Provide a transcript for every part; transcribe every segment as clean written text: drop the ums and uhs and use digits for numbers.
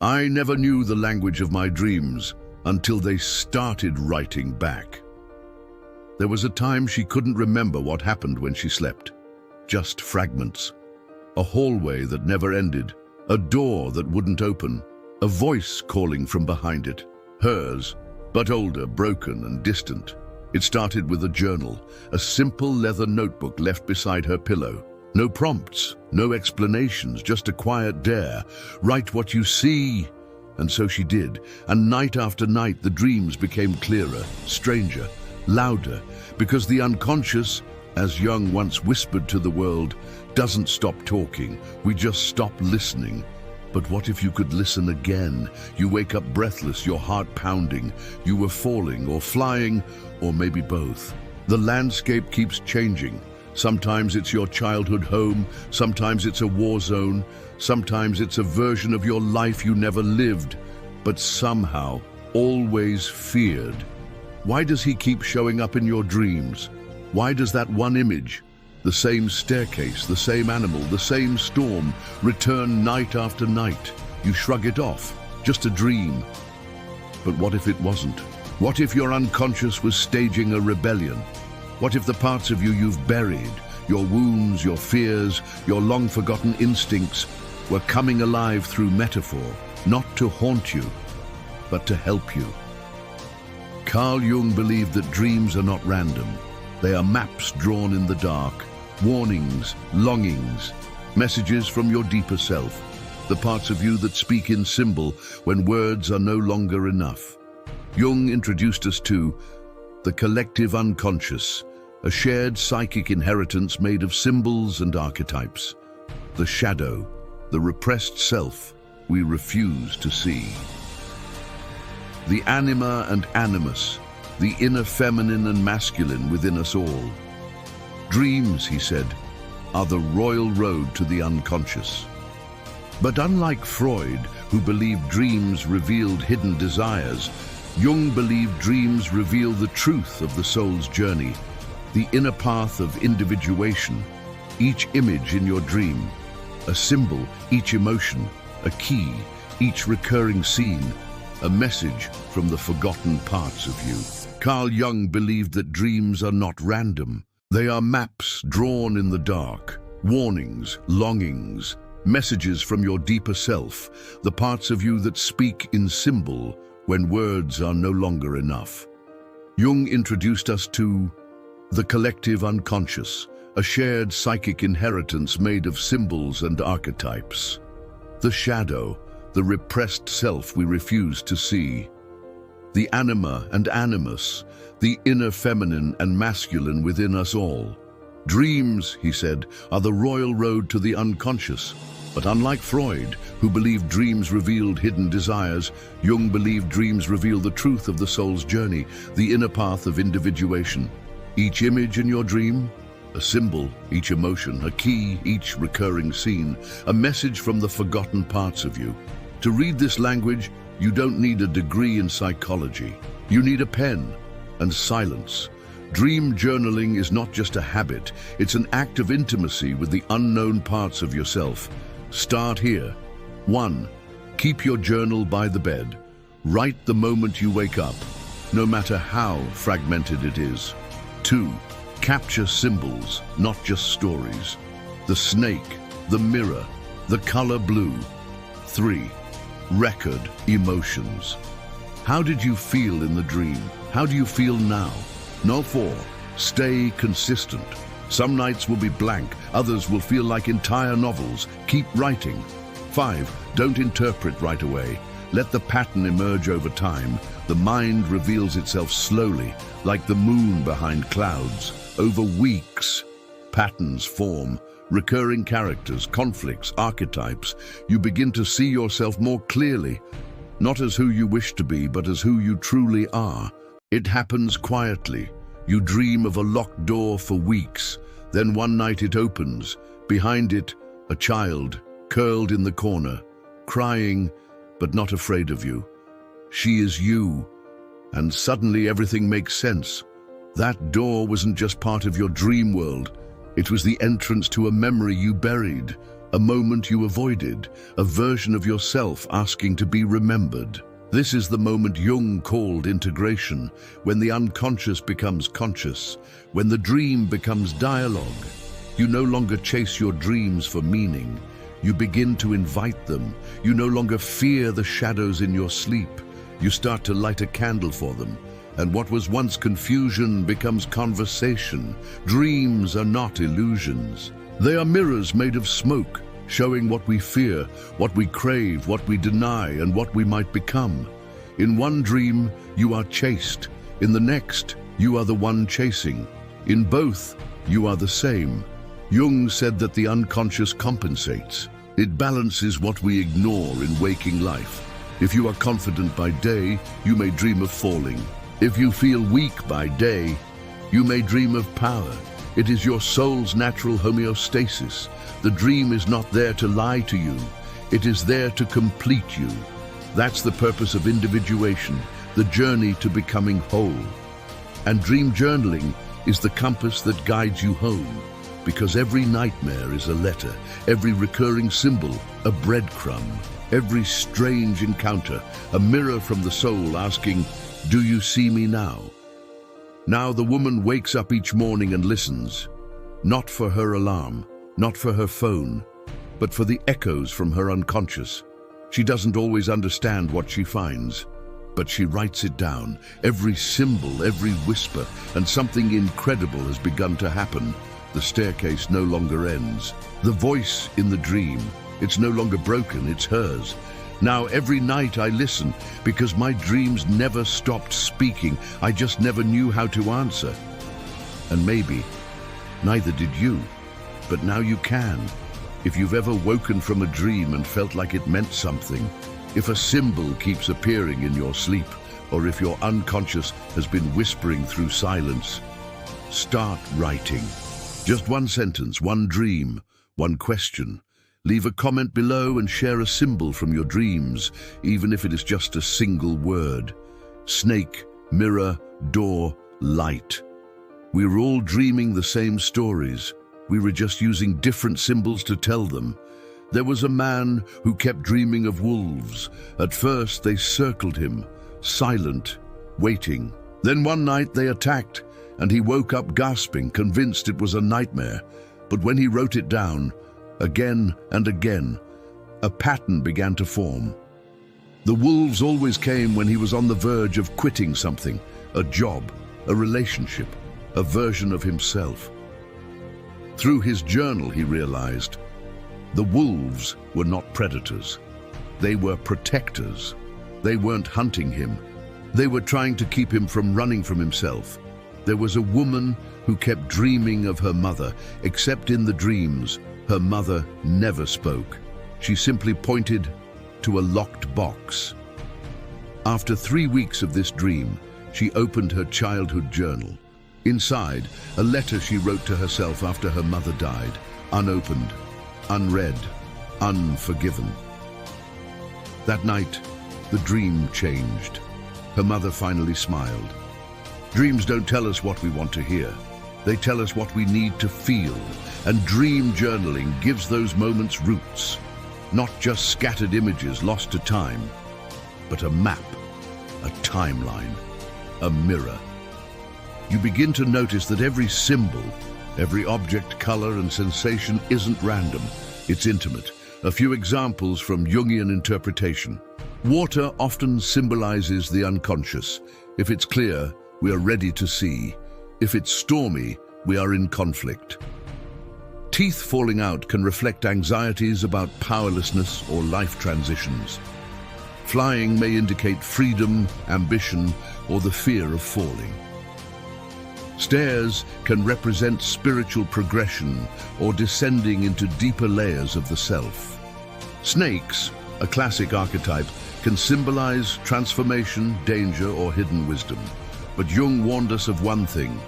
I never knew the language of my dreams until they started writing back. There was a time she couldn't remember what happened when she slept. Just fragments. A hallway that never ended. A door that wouldn't open. A voice calling from behind it. Hers, but older, broken and distant. It started with a journal, a simple leather notebook left beside her pillow. No prompts, no explanations, just a quiet dare. Write what you see. And so she did, and night after night the dreams became clearer, stranger, louder, because the unconscious, as Jung once whispered to the world, doesn't stop talking, we just stop listening. But what if you could listen again? You wake up breathless, your heart pounding. You were falling or flying, or maybe both. The landscape keeps changing. Sometimes it's your childhood home, sometimes it's a war zone, sometimes it's a version of your life you never lived, but somehow always feared. Why does he keep showing up in your dreams? Why does that one image, the same staircase, the same animal, the same storm, return night after night? You shrug it off, just a dream. But what if it wasn't? What if your unconscious was staging a rebellion? What if the parts of you you've buried, your wounds, your fears, your long-forgotten instincts, were coming alive through metaphor, not to haunt you, but to help you? Carl Jung believed that dreams are not random. They are maps drawn in the dark, warnings, longings, messages from your deeper self, the parts of you that speak in symbol when words are no longer enough. Jung introduced us to the collective unconscious, a shared psychic inheritance made of symbols and archetypes. The shadow, the repressed self we refuse to see. The anima and animus, the inner feminine and masculine within us all. Dreams, he said, are the royal road to the unconscious. But unlike Freud, who believed dreams revealed hidden desires, Jung believed dreams reveal the truth of the soul's journey, the inner path of individuation. Each image in your dream, a symbol, each emotion, a key, each recurring scene, a message from the forgotten parts of you. Carl Jung believed that dreams are not random. They are maps drawn in the dark, warnings, longings, messages from your deeper self, the parts of you that speak in symbol when words are no longer enough. Jung introduced us to the collective unconscious, a shared psychic inheritance made of symbols and archetypes. The shadow, the repressed self we refuse to see. The anima and animus, the inner feminine and masculine within us all. Dreams, he said, are the royal road to the unconscious. But unlike Freud, who believed dreams revealed hidden desires, Jung believed dreams reveal the truth of the soul's journey, the inner path of individuation. Each image in your dream, a symbol, each emotion, a key, each recurring scene, a message from the forgotten parts of you. To read this language, you don't need a degree in psychology. You need a pen and silence. Dream journaling is not just a habit, it's an act of intimacy with the unknown parts of yourself. Start here. 1. Keep your journal by the bed. Write the moment you wake up, no matter how fragmented it is. 2. Capture symbols, not just stories. The snake, the mirror, the color blue. 3. Record emotions. How did you feel in the dream? How do you feel now? No. 4. Stay consistent. Some nights will be blank, others will feel like entire novels. Keep writing. 5. Don't interpret right away. Let the pattern emerge over time. The mind reveals itself slowly, like the moon behind clouds. Over weeks, patterns form, recurring characters, conflicts, archetypes. You begin to see yourself more clearly, not as who you wish to be, but as who you truly are. It happens quietly. You dream of a locked door for weeks. Then one night it opens. Behind it, a child, curled in the corner, crying, but not afraid of you. She is you. And suddenly everything makes sense. That door wasn't just part of your dream world. It was the entrance to a memory you buried, a moment you avoided, a version of yourself asking to be remembered. This is the moment Jung called integration, when the unconscious becomes conscious, when the dream becomes dialogue. You no longer chase your dreams for meaning. You begin to invite them. You no longer fear the shadows in your sleep. You start to light a candle for them. And what was once confusion becomes conversation. Dreams are not illusions. They are mirrors made of smoke, showing what we fear, what we crave, what we deny, and what we might become. In one dream, you are chased. In the next, you are the one chasing. In both, you are the same. Jung said that the unconscious compensates. It balances what we ignore in waking life. If you are confident by day, you may dream of falling. If you feel weak by day, you may dream of power. It is your soul's natural homeostasis. The dream is not there to lie to you. It is there to complete you. That's the purpose of individuation, the journey to becoming whole. And dream journaling is the compass that guides you home. Because every nightmare is a letter, every recurring symbol, a breadcrumb, every strange encounter, a mirror from the soul asking, "Do you see me now?" Now the woman wakes up each morning and listens, not for her alarm, not for her phone, but for the echoes from her unconscious. She doesn't always understand what she finds, but she writes it down, every symbol, every whisper, and something incredible has begun to happen. The staircase no longer ends. The voice in the dream, it's no longer broken, it's hers. Now every night I listen, because my dreams never stopped speaking. I just never knew how to answer. And maybe, neither did you, but now you can. If you've ever woken from a dream and felt like it meant something, if a symbol keeps appearing in your sleep, or if your unconscious has been whispering through silence, start writing. Just one sentence, one dream, one question. Leave a comment below and share a symbol from your dreams, even if it is just a single word. Snake, mirror, door, light. We were all dreaming the same stories. We were just using different symbols to tell them. There was a man who kept dreaming of wolves. At first they circled him, silent, waiting. Then one night they attacked, and he woke up gasping, convinced it was a nightmare. But when he wrote it down, again and again, a pattern began to form. The wolves always came when he was on the verge of quitting something, a job, a relationship, a version of himself. Through his journal, he realized, the wolves were not predators. They were protectors. They weren't hunting him. They were trying to keep him from running from himself. There was a woman who kept dreaming of her mother, except in the dreams, her mother never spoke. She simply pointed to a locked box. After 3 weeks of this dream, she opened her childhood journal. Inside, a letter she wrote to herself after her mother died, unopened, unread, unforgiven. That night, the dream changed. Her mother finally smiled. Dreams don't tell us what we want to hear. They tell us what we need to feel, and dream journaling gives those moments roots. Not just scattered images lost to time, but a map, a timeline, a mirror. You begin to notice that every symbol, every object, color, and sensation isn't random. It's intimate. A few examples from Jungian interpretation. Water often symbolizes the unconscious. If it's clear, we are ready to see. If it's stormy, we are in conflict. Teeth falling out can reflect anxieties about powerlessness or life transitions. Flying may indicate freedom, ambition, or the fear of falling. Stairs can represent spiritual progression or descending into deeper layers of the self. Snakes, a classic archetype, can symbolize transformation, danger, or hidden wisdom. But Jung warned us of one thing.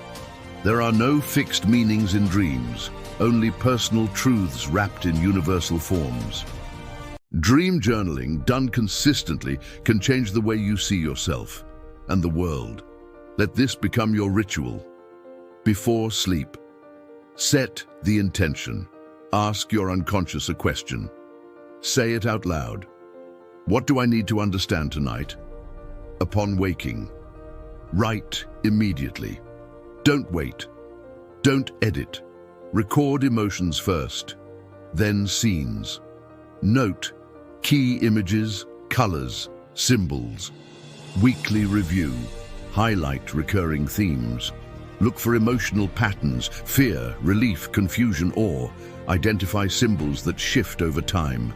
There are no fixed meanings in dreams, only personal truths wrapped in universal forms. Dream journaling, done consistently, can change the way you see yourself and the world. Let this become your ritual. Before sleep, set the intention. Ask your unconscious a question. Say it out loud. What do I need to understand tonight? Upon waking, write immediately. Don't wait. Don't edit. Record emotions first, then scenes. Note key images, colors, symbols. Weekly review. Highlight recurring themes. Look for emotional patterns, fear, relief, confusion, awe. Identify symbols that shift over time.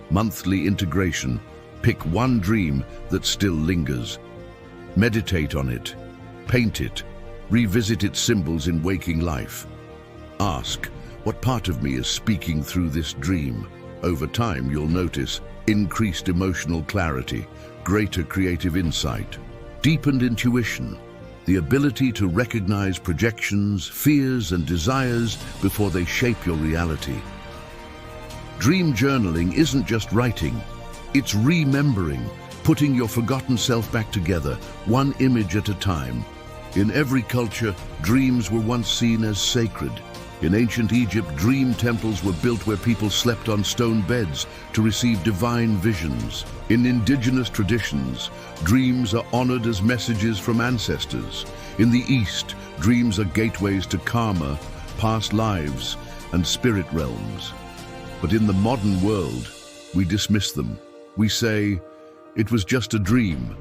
Monthly integration. Pick one dream that still lingers. Meditate on it. Paint it. Revisit its symbols in waking life. Ask, what part of me is speaking through this dream? Over time, you'll notice increased emotional clarity, greater creative insight, deepened intuition, the ability to recognize projections, fears, and desires before they shape your reality. Dream journaling isn't just writing, it's remembering, putting your forgotten self back together, one image at a time. In every culture, dreams were once seen as sacred. In ancient Egypt, dream temples were built where people slept on stone beds to receive divine visions. In indigenous traditions, dreams are honored as messages from ancestors. In the East, dreams are gateways to karma, past lives, and spirit realms. But in the modern world, we dismiss them. We say, it was just a dream.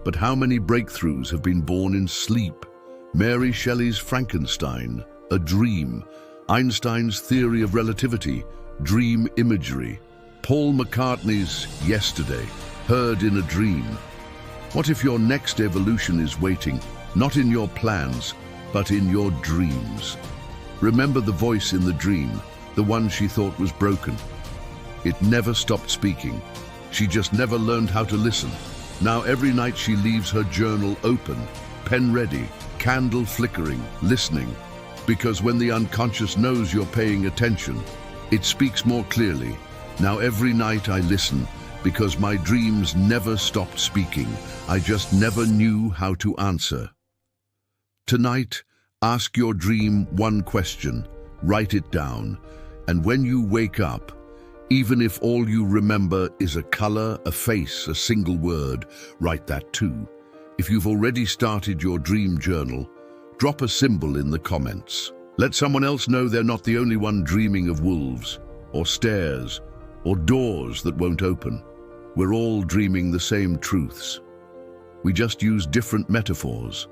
But how many breakthroughs have been born in sleep? Mary Shelley's Frankenstein, a dream. Einstein's theory of relativity, dream imagery. Paul McCartney's Yesterday, heard in a dream. What if your next evolution is waiting, not in your plans, but in your dreams? Remember the voice in the dream, the one she thought was broken. It never stopped speaking. She just never learned how to listen. Now every night she leaves her journal open, pen ready, candle flickering, listening. Because when the unconscious knows you're paying attention, it speaks more clearly. Now every night I listen, because my dreams never stopped speaking. I just never knew how to answer. Tonight, ask your dream one question, write it down, and when you wake up, even if all you remember is a color, a face, a single word, write that too. If you've already started your dream journal, drop a symbol in the comments. Let someone else know they're not the only one dreaming of wolves, or stairs, or doors that won't open. We're all dreaming the same truths. We just use different metaphors.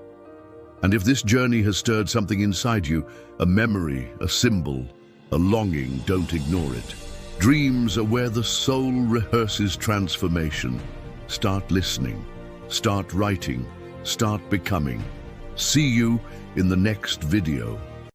And if this journey has stirred something inside you, a memory, a symbol, a longing, don't ignore it. Dreams are where the soul rehearses transformation. Start listening, start writing, start becoming. See you in the next video.